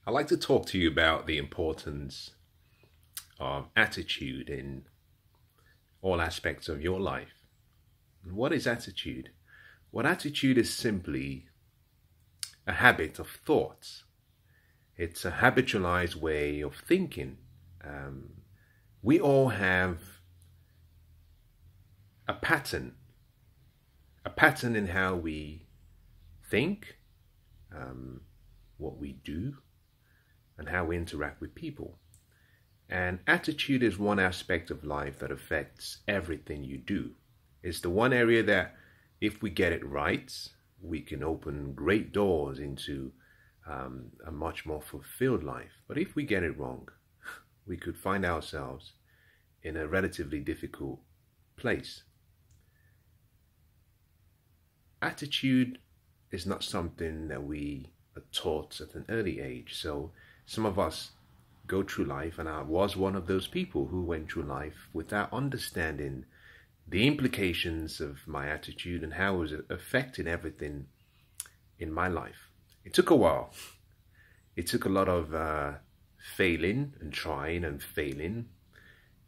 I'd like to talk to you about the importance of attitude in all aspects of your life. And what is attitude? What attitude is simply a habit of thoughts. It's a habitualized way of thinking. We all have a pattern in how we think, what we do, and how we interact with people. And attitude is one aspect of life that affects everything you do. It's the one area that, if we get it right, we can open great doors into a much more fulfilled life. But if we get it wrong, we could find ourselves in a relatively difficult place. Attitude is not something that we are taught at an early age. So some of us go through life, and I was one of those people who went through life without understanding the implications of my attitude and how it was affecting everything in my life. It took a while. It took a lot of failing and trying and failing.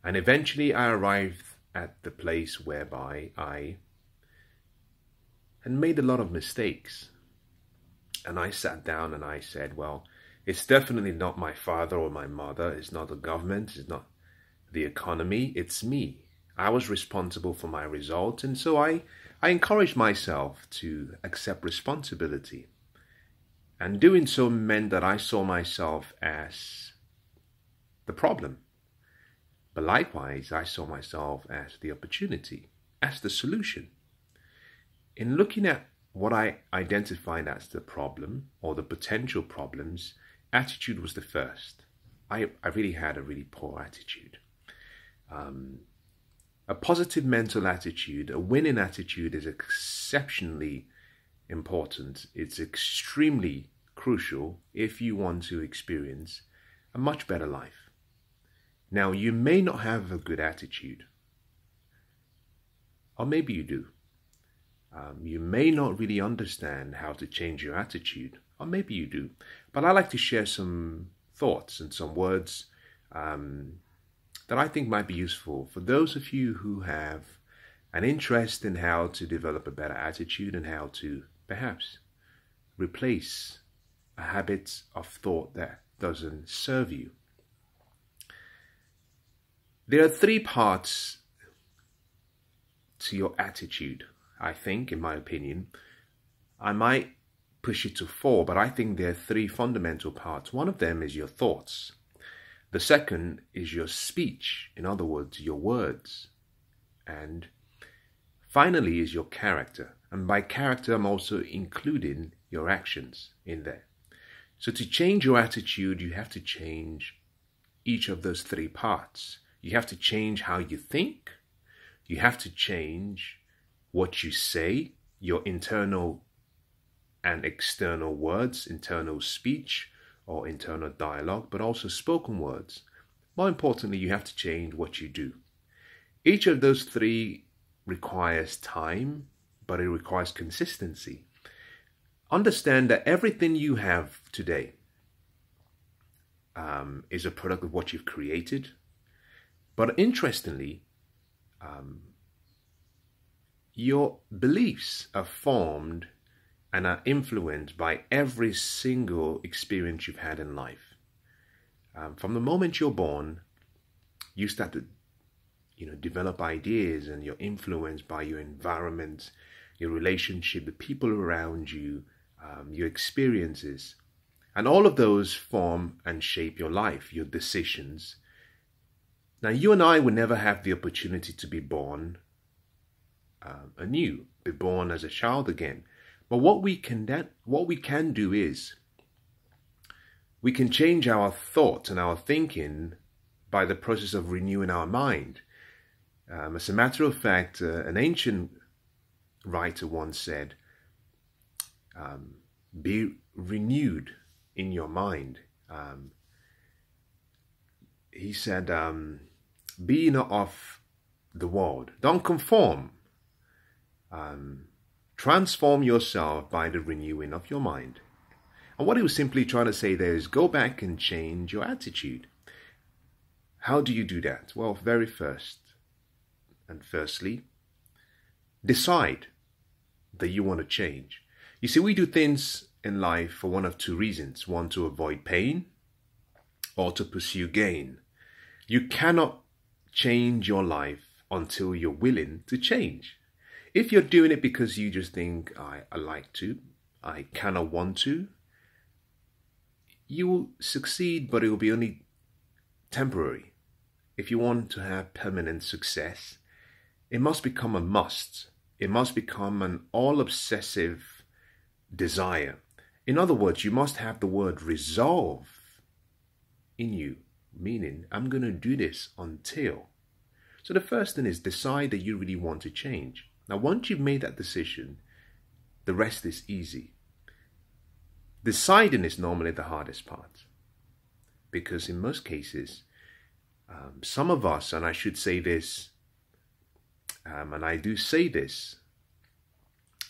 And eventually I arrived at the place whereby I had made a lot of mistakes. And I sat down and I said, well, it's definitely not my father or my mother. It's not the government. It's not the economy. It's me. I was responsible for my results. And so I encouraged myself to accept responsibility. And doing so meant that I saw myself as the problem. But likewise, I saw myself as the opportunity, as the solution. In looking at what I identified as the problem or the potential problems, attitude was the first. I really had a really poor attitude. A positive mental attitude, a winning attitude, is exceptionally important. It's extremely crucial if you want to experience a much better life. Now, you may not have a good attitude, or maybe you do. You may not really understand how to change your attitude, or maybe you do. But I'd like to share some thoughts and some words that I think might be useful for those of you who have an interest in how to develop a better attitude and how to perhaps replace a habit of thought that doesn't serve you. There are three parts to your attitude, I think, in my opinion. I might push it to four, but I think there are three fundamental parts. One of them is your thoughts. The second is your speech, in other words, your words. And finally is your character. And by character, I'm also including your actions in there. So to change your attitude, you have to change each of those three parts. You have to change how you think. You have to change what you say, your internal and external words, internal speech or internal dialogue, but also spoken words. More importantly, you have to change what you do. Each of those three requires time, but it requires consistency. Understand that everything you have today is a product of what you've created. But interestingly, your beliefs are formed and are influenced by every single experience you've had in life. From the moment you're born, you start to develop ideas, and you're influenced by your environment, your relationship, the people around you, your experiences. And all of those form and shape your life, your decisions. Now, you and I will never have the opportunity to be born anew, be born as a child again. But what we can do is we can change our thoughts and our thinking by the process of renewing our mind. As a matter of fact, an ancient writer once said, be renewed in your mind. He said, be not of the world. Don't conform. Transform yourself by the renewing of your mind. And what he was simply trying to say there is go back and change your attitude. How do you do that? Well, firstly, decide that you want to change. You see, we do things in life for one of two reasons. One, to avoid pain, or to pursue gain. You cannot change your life until you're willing to change. If you're doing it because you just think, I like to, I kind of want to, you will succeed, but it will be only temporary. If you want to have permanent success, it must become a must. It must become an all-obsessive desire. In other words, you must have the word resolve in you, meaning, I'm going to do this until. So the first thing is decide that you really want to change. Now, once you've made that decision, the rest is easy. Deciding is normally the hardest part, because in most cases, some of us, and I should say this, and I do say this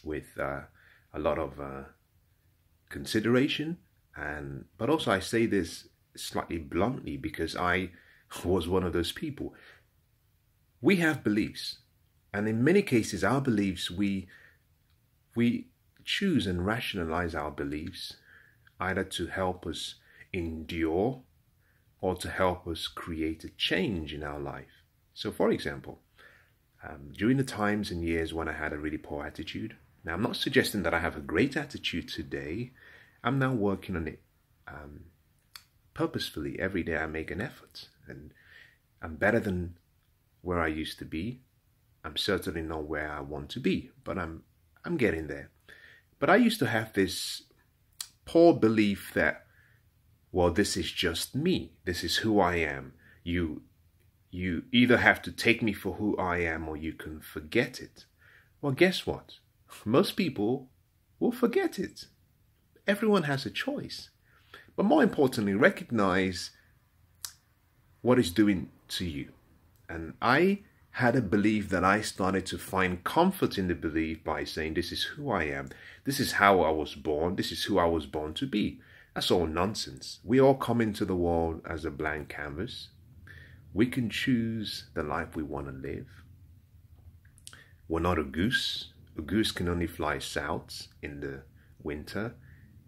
with a lot of consideration, but also I say this slightly bluntly because I was one of those people. We have beliefs, and in many cases our beliefs, we choose and rationalize our beliefs either to help us endure or to help us create a change in our life. So for example, during the times and years when I had a really poor attitude, now I'm not suggesting that I have a great attitude today. I'm now working on it purposefully. Every day I make an effort, and I'm better than where I used to be. I'm certainly not where I want to be, but I'm getting there. But I used to have this poor belief that, well, this is just me. This is who I am. You either have to take me for who I am or you can forget it. Well, guess what? Most people will forget it. Everyone has a choice. But more importantly, recognize what it's doing to you. And I had a belief that I started to find comfort in the belief by saying, this is who I am. This is how I was born. This is who I was born to be. That's all nonsense. We all come into the world as a blank canvas. We can choose the life we want to live. We're not a goose. A goose can only fly south in the winter.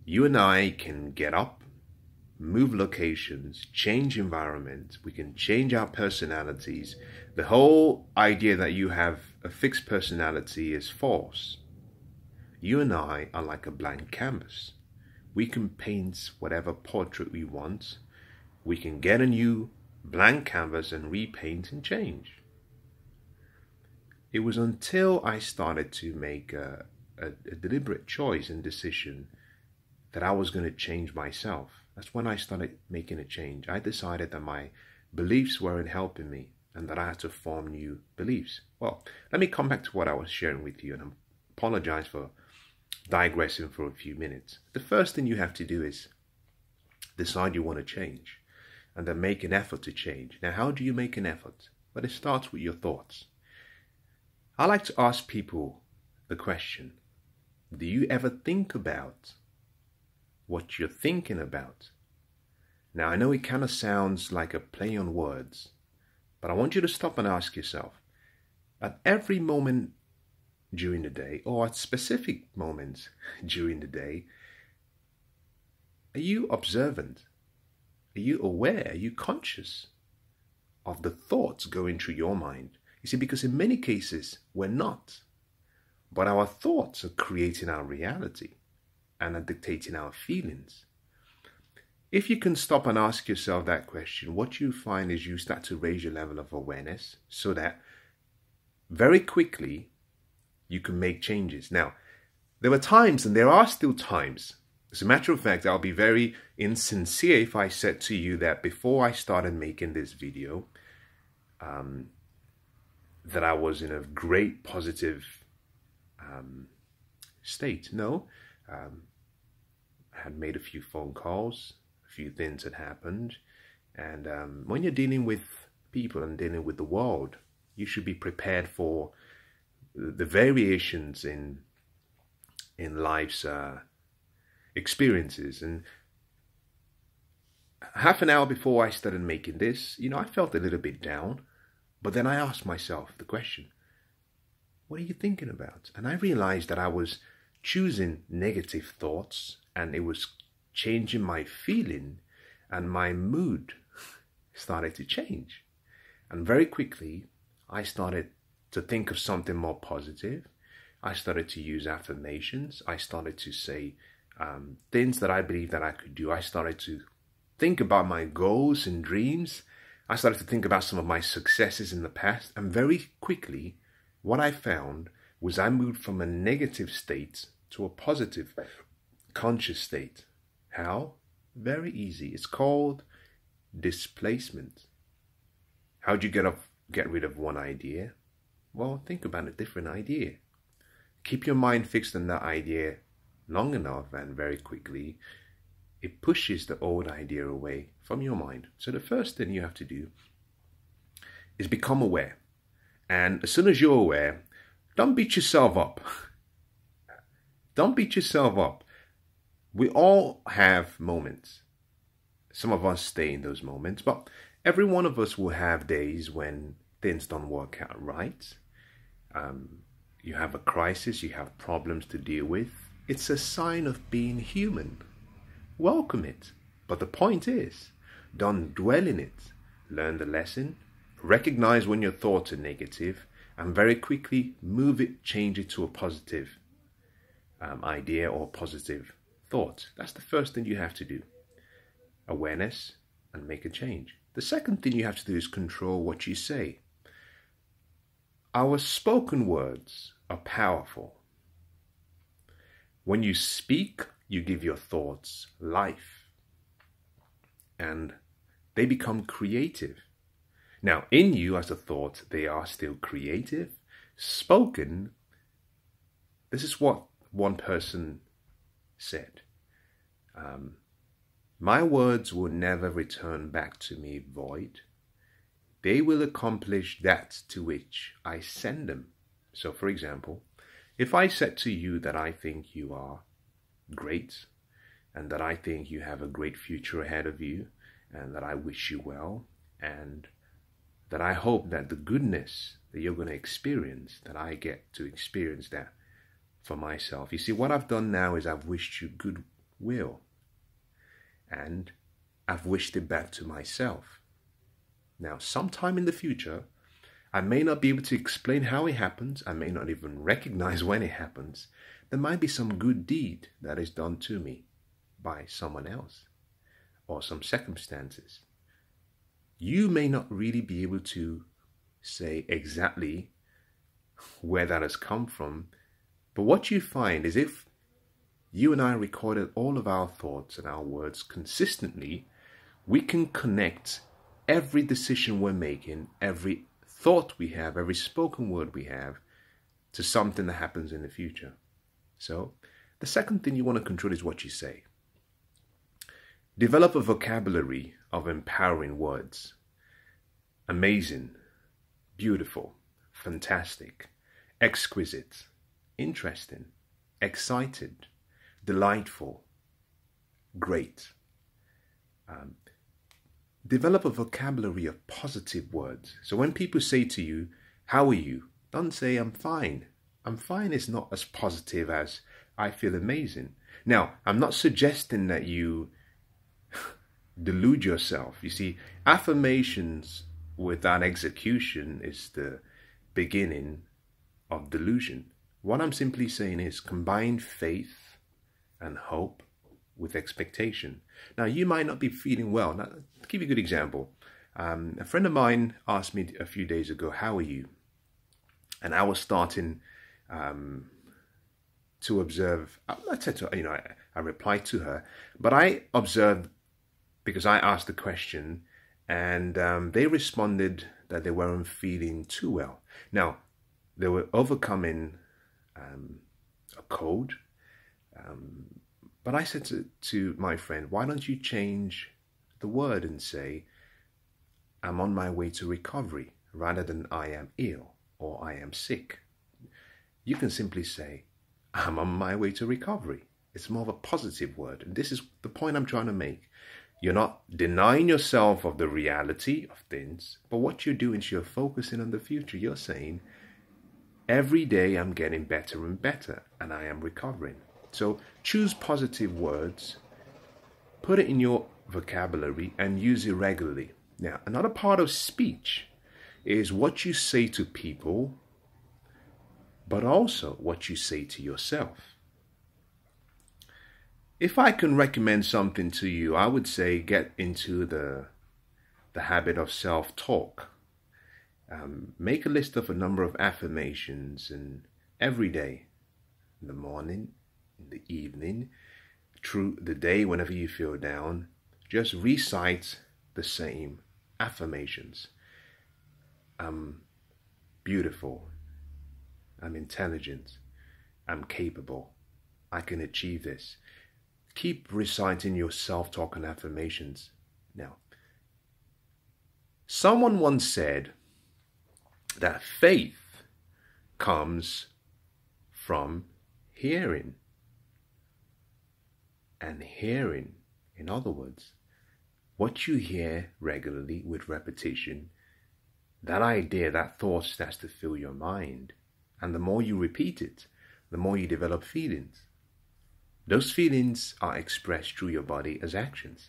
You and I can get up, move locations, change environment. We can change our personalities. The whole idea that you have a fixed personality is false. You and I are like a blank canvas. We can paint whatever portrait we want. We can get a new blank canvas and repaint and change. It was until I started to make a deliberate choice and decision that I was going to change myself. That's when I started making a change. I decided that my beliefs weren't helping me and that I had to form new beliefs. Well, let me come back to what I was sharing with you, and I apologize for digressing for a few minutes. The first thing you have to do is decide you want to change, and then make an effort to change. Now, how do you make an effort? Well, it starts with your thoughts. I like to ask people the question, do you ever think about what you're thinking about? Now, I know it kind of sounds like a play on words, but I want you to stop and ask yourself, at every moment during the day, or at specific moments during the day, are you observant? Are you aware? Are you conscious of the thoughts going through your mind? You see, because in many cases, we're not. But our thoughts are creating our reality and are dictating our feelings. If you can stop and ask yourself that question, what you find is you start to raise your level of awareness so that very quickly you can make changes. Now, there were times, and there are still times. As a matter of fact, I'll be very insincere if I said to you that before I started making this video, that I was in a great positive state. No, I had made a few phone calls, a few things had happened, and when you're dealing with people and dealing with the world, you should be prepared for the variations in life's experiences. And half an hour before I started making this, I felt a little bit down. But then I asked myself the question, what are you thinking about? And I realized that I was choosing negative thoughts, and it was changing my feeling, and my mood started to change. And very quickly, I started to think of something more positive. I started to use affirmations. I started to say things that I believe that I could do. I started to think about my goals and dreams. I started to think about some of my successes in the past. And very quickly, what I found was I moved from a negative state to a positive conscious state. How? Very easy. It's called displacement. How do you get rid of one idea? Well, think about a different idea. Keep your mind fixed on that idea long enough, and very quickly it pushes the old idea away from your mind. So the first thing you have to do is become aware. And as soon as you're aware, don't beat yourself up. Don't beat yourself up. We all have moments. Some of us stay in those moments, but every one of us will have days when things don't work out right. You have a crisis, you have problems to deal with. It's a sign of being human. Welcome it. But the point is, don't dwell in it. Learn the lesson, recognize when your thoughts are negative, and very quickly move it, change it to a positive idea or positive thought. That's the first thing you have to do. Awareness, and make a change. The second thing you have to do is control what you say. Our spoken words are powerful. When you speak, you give your thoughts life, and they become creative. Now, in you as a thought, they are still creative. Spoken, this is what one person said. My words will never return back to me void. They will accomplish that to which I send them. So, for example, if I said to you that I think you are great, and that I think you have a great future ahead of you, and that I wish you well, and that I hope that the goodness that you're going to experience, that I get to experience that for myself. You see, what I've done now is I've wished you goodwill, and I've wished it back to myself. Now, sometime in the future, I may not be able to explain how it happens. I may not even recognize when it happens. There might be some good deed that is done to me by someone else or some circumstances. You may not really be able to say exactly where that has come from, but what you find is if you and I recorded all of our thoughts and our words consistently, we can connect every decision we're making, every thought we have, every spoken word we have to something that happens in the future. So the second thing you want to control is what you say. Develop a vocabulary of empowering words. Amazing, beautiful, fantastic, exquisite, interesting, excited, delightful, great. Develop a vocabulary of positive words. So when people say to you, how are you? Don't say, I'm fine. I'm fine is not as positive as I feel amazing. Now, I'm not suggesting that you delude yourself. You see, affirmations without execution is the beginning of delusion. What I'm simply saying is combine faith and hope with expectation. Now, you might not be feeling well. Now, to give you a good example, a friend of mine asked me a few days ago, how are you? And I was starting to observe. I said to I replied to her, but I observed because I asked the question, and they responded that they weren't feeling too well. Now, they were overcoming a cold. But I said to my friend, why don't you change the word and say, I'm on my way to recovery, rather than I am ill or I am sick. You can simply say, I'm on my way to recovery. It's more of a positive word. And this is the point I'm trying to make. You're not denying yourself of the reality of things, but what you're doing is you're focusing on the future. You're saying, every day I'm getting better and better, and I am recovering. So choose positive words, put it in your vocabulary, and use it regularly. Now, another part of speech is what you say to people, but also what you say to yourself. If I can recommend something to you, I would say get into the habit of self-talk. Make a list of a number of affirmations, and every day, in the morning, in the evening, through the day, whenever you feel down, just recite the same affirmations. I'm beautiful. I'm intelligent. I'm capable. I can achieve this. Keep reciting your self-talk and affirmations. Now, someone once said that faith comes from hearing. And hearing, in other words, what you hear regularly with repetition, that idea, that thought starts to fill your mind. And the more you repeat it, the more you develop feelings. Those feelings are expressed through your body as actions.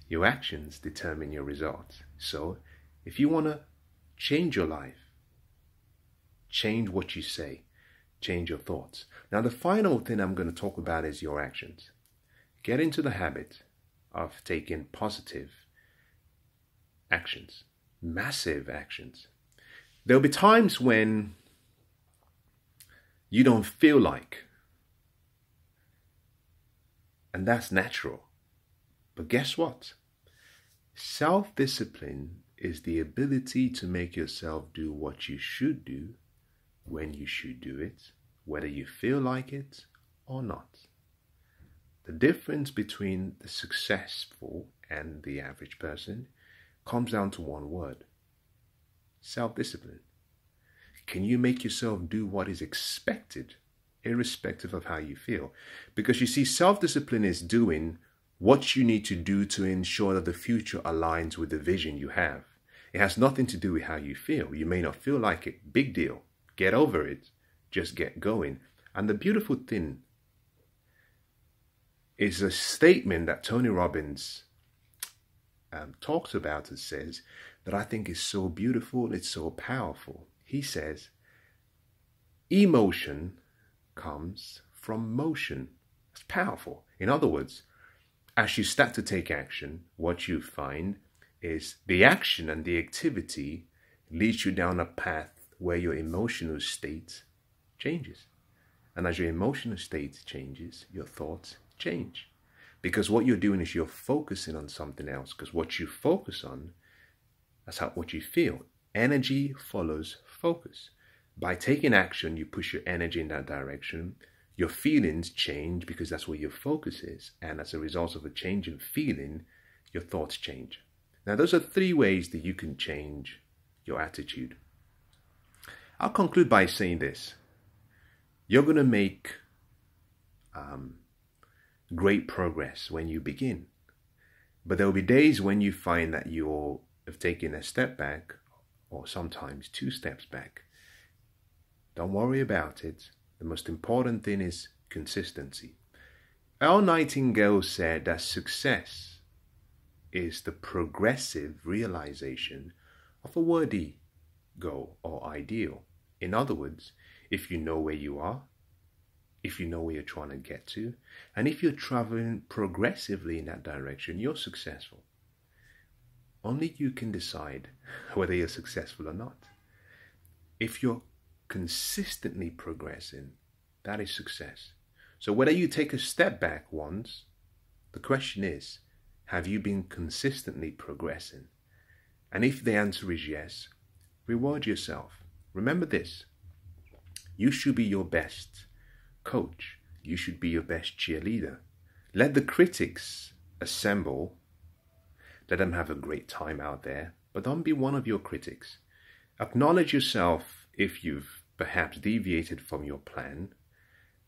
Your actions determine your results. So, if you want to change your life, change what you say, change your thoughts. Now, the final thing I'm going to talk about is your actions. Get into the habit of taking positive actions, massive actions. There'll be times when you don't feel like, and that's natural. But guess what? Self-discipline is the ability to make yourself do what you should do when you should do it, whether you feel like it or not. The difference between the successful and the average person comes down to one word: self-discipline. Can you make yourself do what is expected, irrespective of how you feel? Because you see, self-discipline is doing what you need to do to ensure that the future aligns with the vision you have. It has nothing to do with how you feel. You may not feel like it. Big deal. Get over it. Just get going. And the beautiful thing is a statement that Tony Robbins talks about and says that I think is so beautiful, it's so powerful. He says, emotion comes from motion. It's powerful. In other words, as you start to take action, what you find is the action and the activity leads you down a path where your emotional state changes. And as your emotional state changes, your thoughts change. Because what you're doing is you're focusing on something else. Because what you focus on, that's what you feel. Energy follows focus. By taking action, you push your energy in that direction. Your feelings change because that's where your focus is. And as a result of a change in feeling, your thoughts change. Now, those are 3 ways that you can change your attitude. I'll conclude by saying this. You're going to make great progress when you begin. But there will be days when you find that you have taken a step back, or sometimes 2 steps back. Don't worry about it. The most important thing is consistency. Earl Nightingale said that success is the progressive realization of a worthy goal or ideal. In other words, if you know where you are, if you know where you're trying to get to, and if you're traveling progressively in that direction, you're successful. Only you can decide whether you're successful or not. If you're consistently progressing, that is success. So whether you take a step back once, the question is, have you been consistently progressing? And if the answer is yes, reward yourself. Remember this, you should be your best coach. You should be your best cheerleader. Let the critics assemble. Let them have a great time out there, but don't be one of your critics. Acknowledge yourself if you've perhaps deviated from your plan.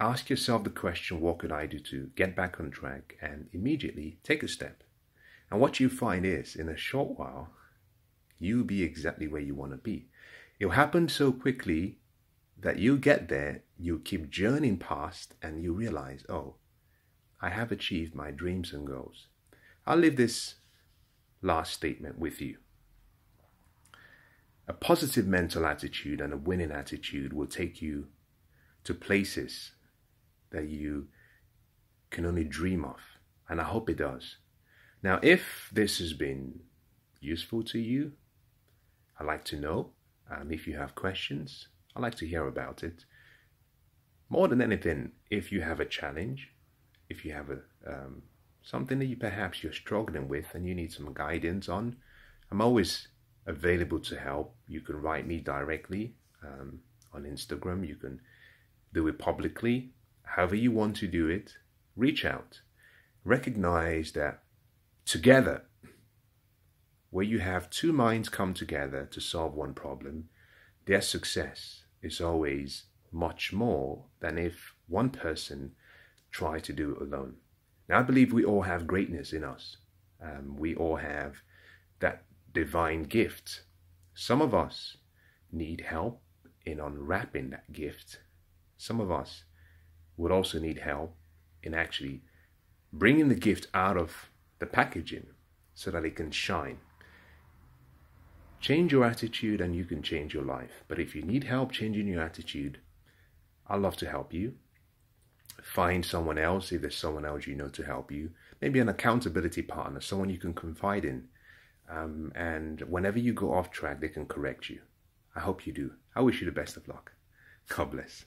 ask yourself the question, what could I do to get back on track, and immediately take a step. And what you find is, in a short while, you'll be exactly where you want to be. It'll happen so quickly that you'll get there, you'll keep journeying past, and you realize, oh, I have achieved my dreams and goals. I'll leave this last statement with you. A positive mental attitude and a winning attitude will take you to places that you can only dream of. And I hope it does. Now, if this has been useful to you, I'd like to know. If you have questions, I'd like to hear about it. More than anything, if you have a challenge, if you have something that perhaps you're struggling with and you need some guidance on, I'm always available to help. You can write me directly on Instagram. You can do it publicly. However you want to do it, reach out. Recognize that together, where you have two minds come together to solve one problem, their success is always much more than if one person tried to do it alone. Now, I believe we all have greatness in us. We all have that divine gift. Some of us need help in unwrapping that gift. Some of us would also need help in actually bringing the gift out of the packaging so that it can shine. Change your attitude and you can change your life. But if you need help changing your attitude, I'd love to help you. Find someone else, if there's someone else you know to help you. Maybe an accountability partner, someone you can confide in. And whenever you go off track, they can correct you. I hope you do. I wish you the best of luck. God bless.